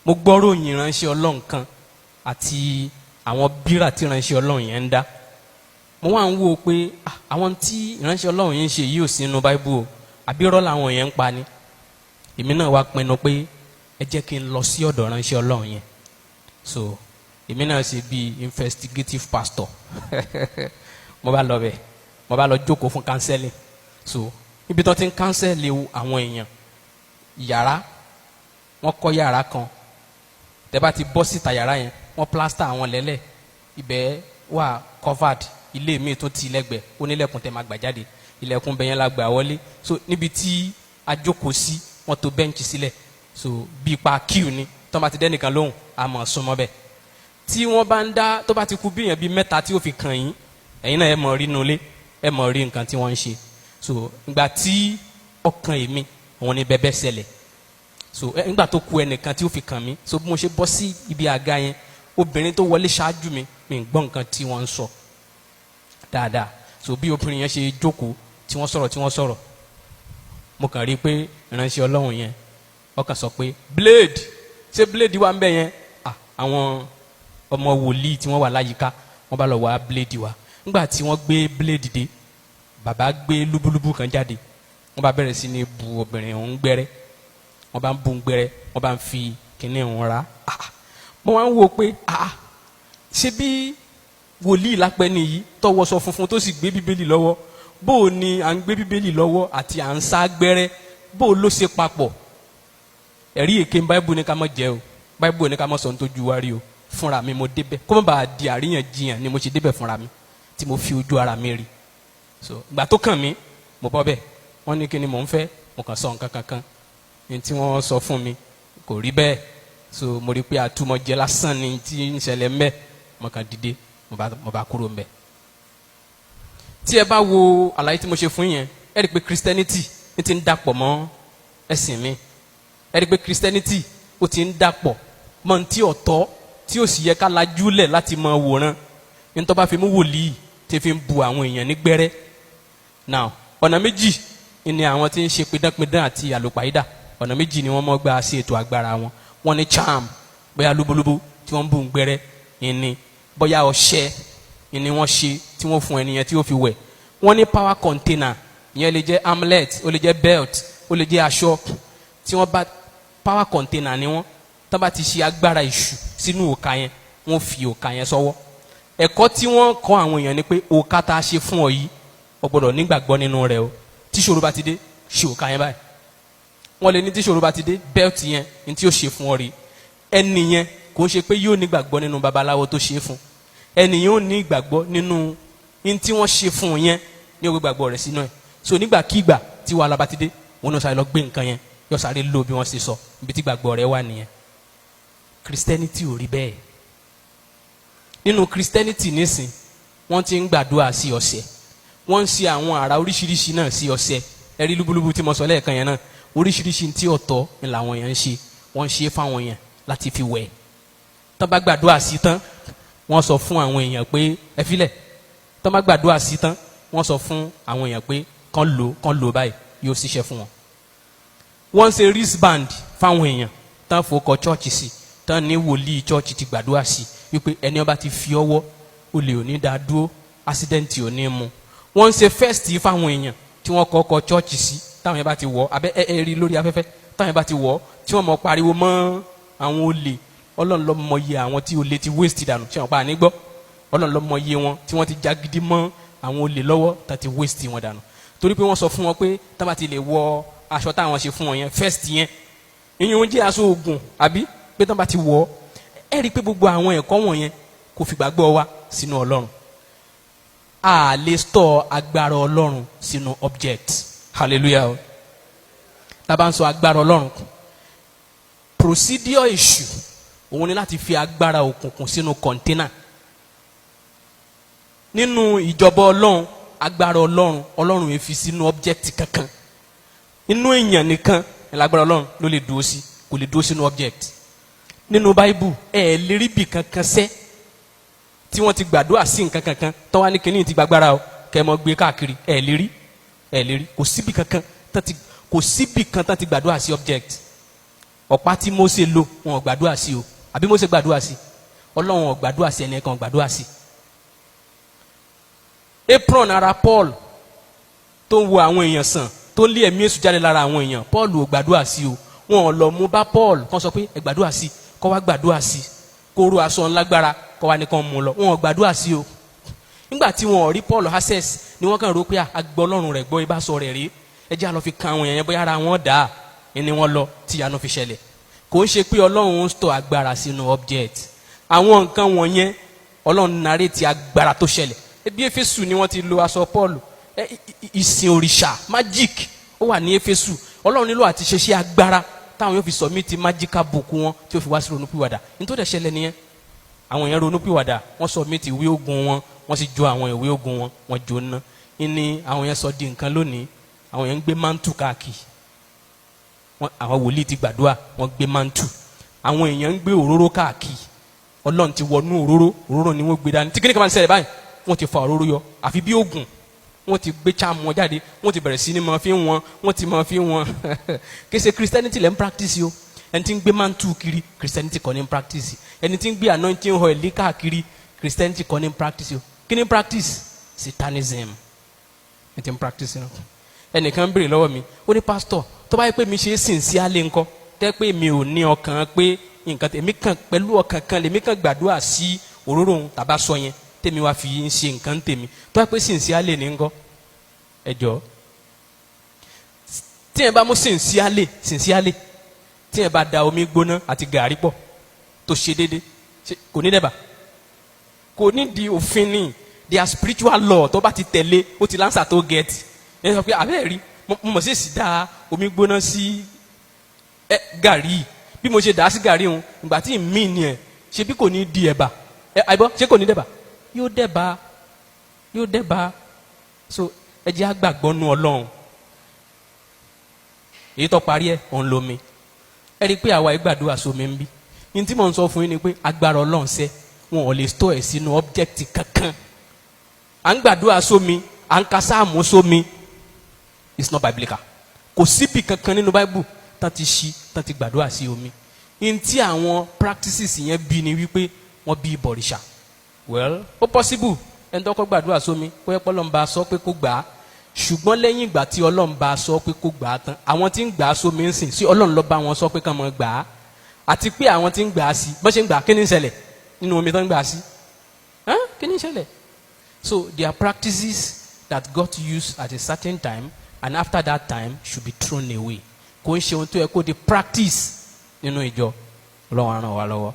mo gbọ́rò yìn ránṣẹ́ Ọlọ́run kan àti àwọn bírà tí ránṣẹ́ Ọlọ́run yẹn ń dá. Mo wá ń wò pé àwọn tí ránṣẹ́ Ọlọ́run yẹn ń ṣe yìí ò sí nínú Bible o, àbí irọ́ làwọn yẹn ń pa ni. Èmi náà wá pinnu pé ẹ jẹ́ kí n lọ sí ọ̀dọ̀ ránṣẹ́ Ọlọ́run yẹn. So èmi náà ṣe bí investigative pastor mo bá lọ bẹ̀, mo bá lọ jókòó fún counseling. So ibi tó ti ń counsel àwọn èèyàn, yàrá wọ́n kọ́ yàrá kan, tẹ́ bá ti bọ́ síta yàrá yẹn wọ́n plaster àwọn lẹ́lẹ̀, ibẹ̀ wà covered, ilé mi tó ti lẹ́gbẹ̀ẹ́ onílẹ̀kùn tẹ́ máa gbà jáde, ilẹ̀kùn bẹ̀yẹn la gbà wọlé. So níbi tí a jókòó sí wọ́n tó bẹ́ǹchì sílẹ̀, so bí ipa queue ni, tó bá ti dẹ́nìkan lóhùn a mọ̀ súnmọ́ bẹ́ẹ̀. Tí wọ́n bá ń dá, tó bá ti kú bíyàn bíi mẹ́ta tí ó fi kàn yín, ẹ̀yin náà ẹ mọ̀ rí nulẹ̀, ẹ mọ̀ rí nǹkan tí wọ́n ń ṣe. So ìgbà tí ọkàn èmi òun ni bẹ́bẹ́ ṣẹlẹ̀. So nígbà tó kù ẹnìkan tí ó fi kàn mí, so bí mo ṣe bọ́ sí ibi àga yẹn, obìnrin tó wọlé ṣáájú mi ń gbọ́ nǹkan tí wọ́n ń sọ dáadáa. So bí obìnrin yẹn ṣe jókòó tí wọ́n sọ̀rọ̀, mo kàn rí i pé ìránṣẹ́ Ọlọ́run yẹn ọkàn sọ pé blade, ṣé blade wà ń bẹ yẹn? Àwọn ọmọ wòlíì tí wọ́n wà láyìíká wọ́n bá lọ wá blade wá. Nígbà tí wọ́n gbé blade dé, bàbá gbé lúbúlúbú kan jáde, wọ́n bá bẹ̀rẹ̀ sí ní bu obìnrin ọ̀hún gbẹ́rẹ́, wọ́n bá ń bu gbẹ́rẹ́, wọ́n bá ń fi kinní ọ̀hún ra. Mo wá ń wò pé ṣé bí wòlíì lápẹ́ nìyí tó wọṣọ funfun tó sì gbé bíbélì lọ́wọ́, bó o ní à ń gbé bíbélì lọ́wọ́ àti à ń sá gbẹ́rẹ́, bó o ló ṣe papọ̀? Ẹ̀rí èké Báíbù ní ká má jẹ́ o, Báíbù ní ká má sọ ní tójú wa rí o. Fúnra mi mo débẹ̀, kó má bàa di àríyànjiyàn ni mo ṣe débẹ̀ fúnra mi tí mo fi ojú ara mi rí. So ìgbà tó kàn mí mo bọ́ bẹ́ẹ̀, wọ́n ní kí ni mò ń fẹ́, mo kàn sọ nǹkan kankan ní tí wọ́n sọ fún mi kò rí bẹ́ẹ̀. So mo rí pé àtúmọ̀jẹ lásán ni tí ń ṣẹlẹ̀ ń bẹ, mo kàn dìde mo bá kúrò ń bẹ. Tí ẹ bá wo àlàyé tí mo ṣe fún yẹn, ẹ rí pé Christianity ní ti ń dàpọ̀ mọ́ ẹ̀sìn mi, ẹ rí pé Christianity ó ti ń dàpọ̀ mọ́ ti ọ̀tọ̀ tí ó sì yẹ ká lajúlẹ̀ láti mọ wòran ní tó bá fi mú wòlíì tí fi ń bu àwọn èèyàn ní gbẹ́rẹ́. Now ọ̀nà méjì ni àwọn tí ń ṣe pidánpidán àti àlùpàídà, ọ̀nà méjì ni wọ́n mọ́ gbà sí ètò agbára wọn. Wọ́n ní charm, bóyá lúbúlúbú tí wọ́n ń bu gbẹ́rẹ́ ìní, bóyá ọṣẹ ìní wọ́n ṣe tí wọ́n fún ẹnìyẹn tí ó fi wẹ̀. Wọ́n ní power container, ìyẹn lè jẹ́ amulet, ó lè jẹ́ belt, ó lè jẹ́ aṣọ, tí wọ́n bá power container ni wọ́n tó bá ti ṣe agbára ìṣù sínú òkà yẹn, wọ́n fi òkà yẹn sọ́wọ́. Ẹ̀kọ́ tí wọ́n kọ́ àwọn èèyàn ni pé òkà tá a ṣe fún ọ yìí o gbọ́dọ̀ nígbàgbọ́ nínú rẹ̀ o. Tí ṣòro bá ti dé, ṣe òkà yẹn báyìí. Wọ́n lè ní tí ṣòro bá ti dé, belt yẹn ní tí ó ṣe fún ọ rí. Ẹni yẹn kò ń ṣe pé yóò nígbàgbọ́ nínú babaláwo tó ṣe fún. Ẹni yẹn ò ní ìgbàgbọ́ nínú ní tí wọ́n ṣe fún yẹn, ní ó gbàgbọ́ rẹ̀ sínú ẹ̀. So nígbàkígbà tí wàhálà bá ti dé, wọn náà sáré lọ gbé nǹkan yẹn, yóò sáré lò bí wọ́n ṣe sọ, ibi tí gbàgbọ́ rẹ̀ wà nìyẹn. Christianity ò rí bẹ́ẹ̀. Nínú Christianity nísìn wọ́n ti ń gbàdúrà sí ọ̀sẹ̀, wọ́n ń ṣe àwọn àrà oríṣiríṣi náà sí ọ̀sẹ̀. Ẹ̀rí lúbúlúbú tí mo sọ lẹ́ẹ̀kan yẹn náà, oríṣiríṣi tí ọ̀tọ̀ ni làwọn èèyàn ń ṣe, wọ́n ń ṣe fáwọn èèyàn láti fi wẹ̀. Tán bá gbàdúrà sí tán, wọ́n sọ fún àwọn èèyàn pé ẹ filẹ̀. Tán bá gbàdúrà sí tán, wọ́n sọ fún àwọn èèyàn pé kán lò báyìí, yóò ṣiṣẹ́ fún wọn. Wọ́n ń ṣe wristband fáwọn èèyàn tán fòkọ chọ́ọ̀chì sí, tán ní wòlíì chọ́ọ̀chì ti gbàdúrà sí wípé ẹni ó bá ti fi ọwọ́ olè ò ní dá dúró, accident ò ní mú. Wọ́n ń ṣe first fáwọn èèyàn tí wọ́n kọ́kọ́ chọ́ọ̀chì sí, táwọn yẹn bá ti wọ̀ abẹ́ rí lórí afẹ́fẹ́, táwọn yẹn bá ti wọ̀ tí wọ́n mọ̀ pariwo mọ́ àwọn olè. Ọlọ́run ló mọ iye àwọn tí olè ti waste dànù, ṣé wọn pa àní gbọ́? Ọlọ́run ló mọ iye wọn tí wọ́n ti jagidi mọ́ àwọn olè lọ́wọ́ tá ti waste wọn dànù. Torí pé wọ́n sọ fún wọn pé tá bá ti lè wọ aṣọ táwọn ṣe fún wọn yẹn first yẹn, ìyẹn jẹ́ aṣọ oògùn àbí pé tá bá ti wọ̀ ẹ rí i pé gbogbo àwọn ẹ̀kọ́ wọ̀nyẹn kò fi gbàgbọ́ wa sínú Ọlọ́run. A lè store agbára Ọlọ́run sínú object. Hallelujah. Tá bá ń sọ agbára Ọlọ́run, procedure èṣù òun ni láti fi agbára òkùnkùn sínú container. Nínú ìjọba Ọlọ́run, agbára Ọlọ́run yẹn fi sínú object kankan. Inú èèyàn nìkan ni agbára Ọlọ́run ló lè dúró sí, kò lè dúró sínú object. Nínú Bible ẹ lè rí bí kankan sẹ́ tí wọ́n ti gbàdúrà sí nǹkan kankan tó wá ní kíní ti gbàgbára o kẹ́ mọ́ gbé káàkiri, ẹ lè rí kò síbi kankan tán ti gbàdúrà sí object. ọ̀pá tí Mósè lò wọn ò gbàdúrà sí o àbí Mósè gbàdúrà sí Ọlọ́run ò gbàdúrà sí ẹnìkan ò gbàdúrà sí. apron ara Paul tó ń wo àwọn èèyàn sàn tó ń lé ẹ̀mí èṣù jáde lára àwọn èèyàn Paul ò gbàdúrà sí o wọn ò lọ mú bá Paul kán sọ pé ẹ gbàdúrà sí kó wá gbàdúrà sí kó ru aṣọ ńlágbára kó wá nìkan mú lọ wọn ò gbàdúrà sí o. nígbà tí wọn ò rí Paul access ni wọ́n kàn rò pé agbọ́ Ọlọ́run rẹ̀ gbọ́ ibà sọ rẹ̀ rí ẹ jẹ́ àlọ́ fi kan àwọn èèyàn bóyá ara wọn dà á ni wọ́n lọ tí ìyanu fi ṣẹlẹ̀. kò ń ṣe pé Ọlọ́run ń stọ̀ agbára sínú object àwọn nǹkan wọ̀nyẹn Ọlọ́run narrate agbára tó ṣẹlẹ̀ ebi Éfésù ni wọ́n ti lo aṣọ Paul ìsìn òrìṣà magic ó wà ní Éfésù Ọlọ́run nílò àti ṣe ṣe agbára táwọn yóò fi submit magical book wọn tí ó fi wá sí ronúpìwàdà nítorí ẹ̀ ṣẹlẹ̀ nìyẹn àwọn èèyàn ronúpìwàdà wọ́n submit ìwé ogun wọn wọ́n sì jó àwọn ìwé ogun wọn wọ́n jóná ní àwọn yẹn sọ di nǹkan lónìí àwọn yẹn ń gbé mantu káàkiri àwọn wòlíì ti gbàdúrà wọ́n gbé mantu àwọn èèyàn ń gbé òróró káàkiri Ọlọ́run ti wọnú òróró ni wọ́n gbé dání tí kíni kan máa ń ṣẹlẹ̀ báyìí wọ́n ti fa òróró yọ àfi bí oògùn wọ́n ti gbé charm wọn jáde wọ́n ti bẹ̀rẹ̀ sí ní máa fi wọn wọ́n ti máa fi wọn kì í ṣe Christianity lẹ́ ń practice o ẹni tí ń gbé mantu kiri Christianity kọ́ ní ń practice ẹni tí ń gbé anointing oil káàkiri Christianity kọ́ ní ń practice o kí ni ń practice Satanism ẹ ti ń practice náà ẹnìkan béèrè lọ́wọ́ mi ó ní pastor tó bá yẹ pé mi ṣe é sincerely ńkọ́ tẹ́ pé mi ò ní ọkàn pé nǹkan tèmi kan pẹ̀lú ọkàn kan lèmi kan gbàdúrà sí òróró òun tàbá sọ yẹn tèmi wá fi ń ṣe nǹkan tèmi tó bá yẹ pé sincerely ní ńkọ́ ẹ jọ tí ẹ bá mú sincerely tí ẹ bá da omi gbóná àti gàrí pọ̀ tó ṣe déédéé kò ní dẹ́bà kò ní di òfin ní their spiritual law tó bá ti tẹ̀lé ó ti lánsà tó get ẹ sọ pé àbẹ́ẹ̀ rí mo mọ̀ sí èsì dá omi gbóná sí gàrí bí mo ṣe dà á sí gàrí òun ìgbà tí mi ni ẹ ṣe bí kò ní di ẹ̀bà àìbọ́ ṣé kò ní dẹ̀bà yóò dẹ̀bà so ẹ jẹ́ àgbàgbọ́ nu Ọlọ́run èyí tó parí ẹ̀ òun lomi ẹ rí i pé àwa ìgbàdúrà sómi ń bí ní tí mò ń sọ fún yín ni pé agbára Ọlọ́run ṣẹ wọn ò lè store ẹ̀ sínú object kankan à ń gbàdúrà sómi à ń ka sáàmù sómi it's not biblical kò síbi kankan nínú Bible tán ti ṣí tán ti gbàdúrà sí omi ní tí àwọn practices yẹn bí ni wípé wọ́n bí ìbọ̀rìṣà well ó possible ẹni tó kọ́ gbàdúrà sómi kó yẹ pé Ọlọ́run bá sọ pé kó gbà á ṣùgbọ́n lẹ́yìn ìgbà tí Ọlọ́run bá sọ pé kó gbà á tán àwọn tí ń gbà á sómi ń sìn sí Ọlọ́run ló bá wọn sọ pé kán mọ́ gbà á àti pé àwọn tí ń gbà á sí bó ṣe ń gbà á kí ni ń ṣẹlẹ̀ nínú omi tó ń gbà á sí kí ni ń ṣẹlẹ̀ so there are practices that got used at a certain time and after that time should be thrown away kò ń ṣe ohun tó yẹ kó di practice nínú ìjọ Ọlọ́run á ràn wá lọ́wọ́.